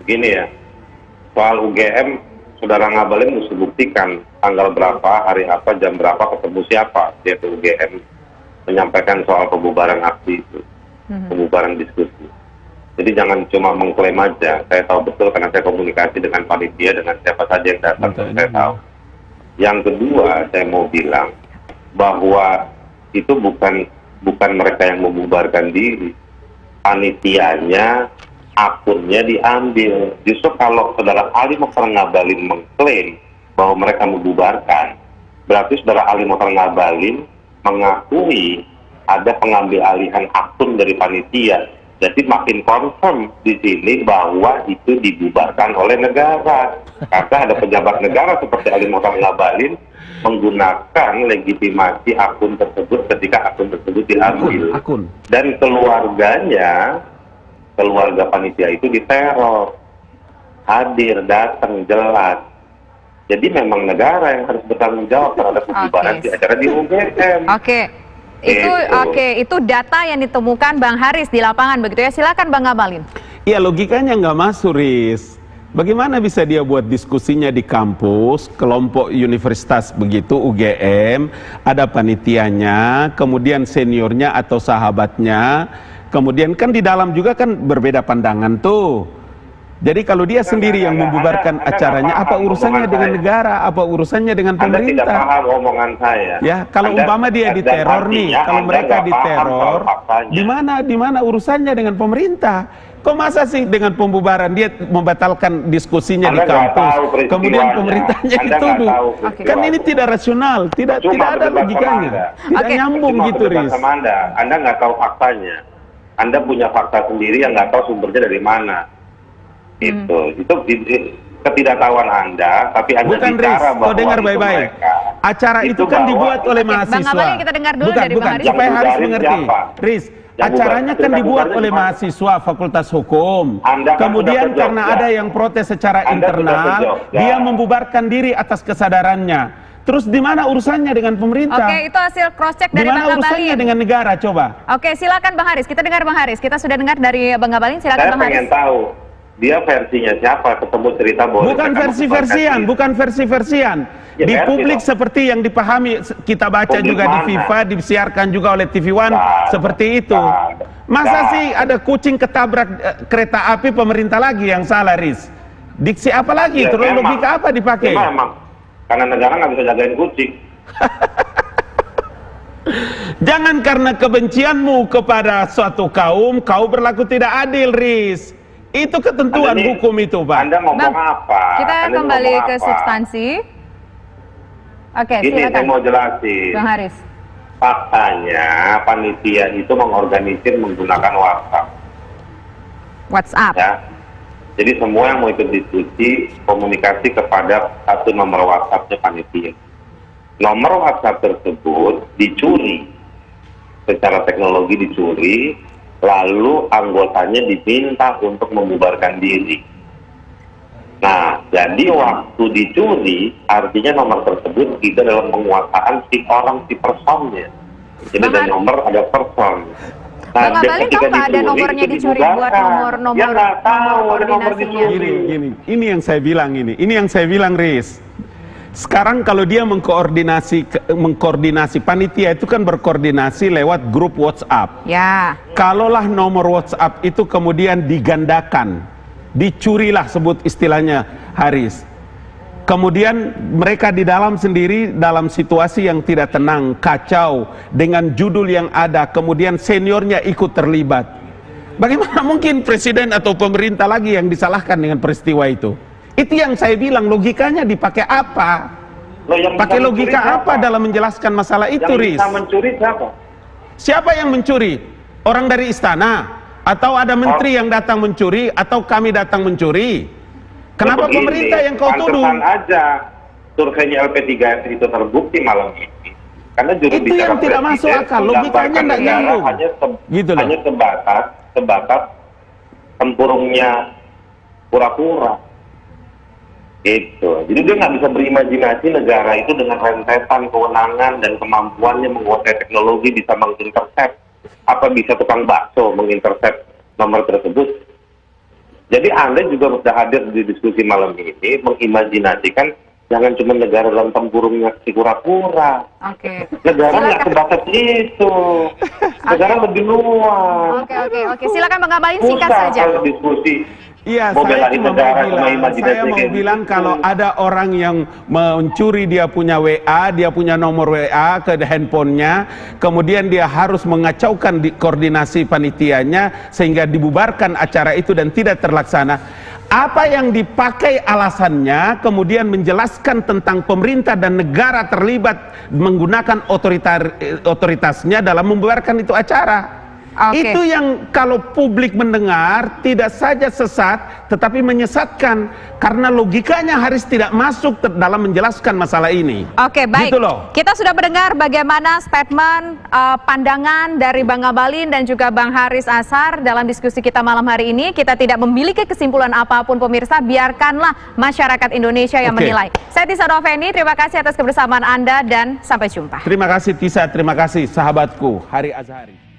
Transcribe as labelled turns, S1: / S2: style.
S1: Begini ya, soal UGM, Saudara Ngabalin mesti buktikan tanggal berapa, hari apa, jam berapa, ketemu siapa, yaitu UGM menyampaikan soal pembubaran aksi itu, pembubaran diskusi. Jadi jangan cuma mengklaim aja, saya tahu betul karena saya komunikasi dengan panitia, dengan siapa saja yang datang, saya tahu. Yang kedua, saya mau bilang bahwa itu bukan mereka yang membubarkan diri, panitianya, akunnya diambil. Justru kalau Saudara Ali Mokhtar Ngabalin mengklaim bahwa mereka membubarkan, berarti Saudara Ali Mokhtar Ngabalin mengakui ada pengambil alihan akun dari panitia. Jadi makin confirm di sini bahwa itu dibubarkan oleh negara. Karena ada pejabat negara seperti Ali Mokhtar Ngabalin menggunakan legitimasi akun tersebut ketika akun tersebut diambil. Dan keluarganya, keluarga panitia itu diteror. Hadir, datang, jelas. Jadi memang negara yang harus bertanggung jawab terhadap pembubaran di acara di UGM.
S2: Itu data yang ditemukan Bang Haris di lapangan begitu ya. Silakan Bang Ngabalin.
S3: Iya, logikanya nggak masuk, Riz. Bagaimana bisa dia buat diskusinya di kampus, kelompok universitas begitu, UGM, ada panitianya, kemudian seniornya atau sahabatnya, kemudian kan di dalam juga kan berbeda pandangan tuh. Jadi kalau dia sendiri yang membubarkan acaranya, apa urusannya dengan negara, apa urusannya dengan pemerintah?
S1: Anda tidak paham omongan saya.
S3: Ya, kalau umpama dia diteror nih, kalau mereka diteror, di mana urusannya dengan pemerintah? Kok masa sih dengan pembubaran dia membatalkan diskusinya di kampus, kemudian pemerintahnya dituduh? Kan ini tidak rasional, tidak ada logikanya, tidak nyambung gitu, Riz.
S1: Anda nggak tahu faktanya, Anda punya fakta sendiri yang nggak tahu sumbernya dari mana. Itu ketidaktahuan Anda, tapi Anda
S3: bukan,
S1: bicara
S3: Riz,
S1: bahwa
S3: dengar baik-baik. Acara itu kan dibuat oleh mahasiswa.
S2: Bang Ngabalin, kita dengar dulu dari Bang Haris.
S3: Supaya Haris mengerti. Riz, acaranya kan dibuat oleh mahasiswa Fakultas Hukum. Kemudian karena ada yang protes secara internal, dia membubarkan diri atas kesadarannya. Terus di mana urusannya dengan pemerintah?
S2: Oke, itu hasil cross check dari Bang Ngabalin.
S3: Di mana urusannya dengan negara, coba?
S2: Oke, silakan Bang Haris. Kita dengar Bang Haris. Kita sudah dengar dari Bang Ngabalin. Silakan Bang Haris.
S1: Saya pengen tahu dia versinya siapa, ketemu cerita boleh.
S3: Bukan versi-versian.
S1: Ya,
S3: di publik dong. Seperti yang dipahami, kita baca juga di FIFA, disiarkan juga oleh TV One, seperti itu. Masa sih ada kucing ketabrak kereta api, pemerintah lagi yang salah, Riz? Diksi apa lagi? Terus logika apa dipakai?
S1: Memang, karena negara nggak bisa jagain kucing.
S3: Jangan karena kebencianmu kepada suatu kaum, kau berlaku tidak adil, Riz. Itu ketentuan hukum itu, Pak.
S1: Anda ngomong apa?
S2: Kita kembali ke substansi. Oke,
S1: ini
S2: silakan.
S1: saya mau jelasin.
S2: Bang Haris.
S1: Faktanya panitia itu mengorganisir menggunakan
S2: WhatsApp.
S1: Ya. Jadi semua yang mau ikut diskusi komunikasi kepada satu nomor WhatsAppnya panitia. Nomor WhatsApp tersebut dicuri, secara teknologi dicuri. Lalu anggotanya diminta untuk membubarkan diri. Nah, jadi waktu dicuri, artinya nomor tersebut tidak dalam penguasaan si personnya. Jadi ada nomor, ada person.
S2: Nah, Bang Ngabalin tahu nggak ada nomornya dicuri buat nomor
S1: ya nggak tahu ada nomor
S2: koordinasinya?
S3: Gini, ini yang saya bilang ini yang saya bilang, Riz. Sekarang kalau dia mengkoordinasi panitia itu kan berkoordinasi lewat grup WhatsApp.
S2: Ya.
S3: Kalaulah nomor WhatsApp itu kemudian digandakan, dicurilah sebut istilahnya, Haris. Kemudian mereka di dalam sendiri dalam situasi yang tidak tenang, kacau dengan judul yang ada, kemudian seniornya ikut terlibat. Bagaimana mungkin presiden atau pemerintah lagi yang disalahkan dengan peristiwa itu? Itu yang saya bilang, logikanya dipakai apa? Pakai logika apa dalam menjelaskan masalah itu, Riz?
S1: Yang bisa mencuri siapa?
S3: Siapa yang mencuri? Orang dari istana? Atau ada menteri yang datang mencuri? Atau kami datang mencuri? Kenapa pemerintah yang kau tuduh?
S1: Pantesan aja surveinya LP3 itu terbukti malam ini. Karena juru
S3: itu yang tidak masuk akal, logikanya tidak nyambung.
S1: Hanya sebatas tempurungnya pura-pura. Itu. Jadi dia nggak bisa berimajinasi negara itu dengan rentetan kewenangan dan kemampuannya menguasai teknologi bisa mengintercept. Apa bisa tukang bakso mengintercept nomor tersebut? Jadi Anda juga sudah hadir di diskusi malam ini mengimajinasikan jangan cuma negara dalam tempurungnya si kura-kura.
S2: Oke.
S1: Negara nggak sebatas itu. Negara lebih luas.
S2: Oke. Silakan Bang Ngabalin singkat
S1: Susah
S2: saja.
S1: kalau diskusi.
S3: Iya,
S1: Mau
S3: saya
S1: belain
S3: cuma
S1: negara sama
S3: mau
S1: imajinasi
S3: bilang, saya mau
S1: kayak
S3: bilang
S1: gitu.
S3: kalau ada orang yang mencuri dia punya WA, dia punya nomor WA ke handphonenya, kemudian dia harus mengacaukan di koordinasi panitianya sehingga dibubarkan acara itu dan tidak terlaksana. Apa yang dipakai alasannya kemudian menjelaskan tentang pemerintah dan negara terlibat menggunakan otoritasnya dalam membubarkan itu acara.
S2: Oke.
S3: Itu yang kalau publik mendengar tidak saja sesat tetapi menyesatkan karena logikanya Haris tidak masuk dalam menjelaskan masalah ini.
S2: Oke, baik.
S3: Gitu loh.
S2: Kita sudah mendengar bagaimana statement, pandangan dari Bang Ngabalin dan juga Bang Haris Azhar dalam diskusi kita malam hari ini. Kita tidak memiliki kesimpulan apapun pemirsa, biarkanlah masyarakat Indonesia yang
S3: Oke.
S2: menilai. Saya Tisa Noveni, terima kasih atas kebersamaan Anda dan sampai jumpa.
S3: Terima kasih Tisa, terima kasih sahabatku Hari Azhari.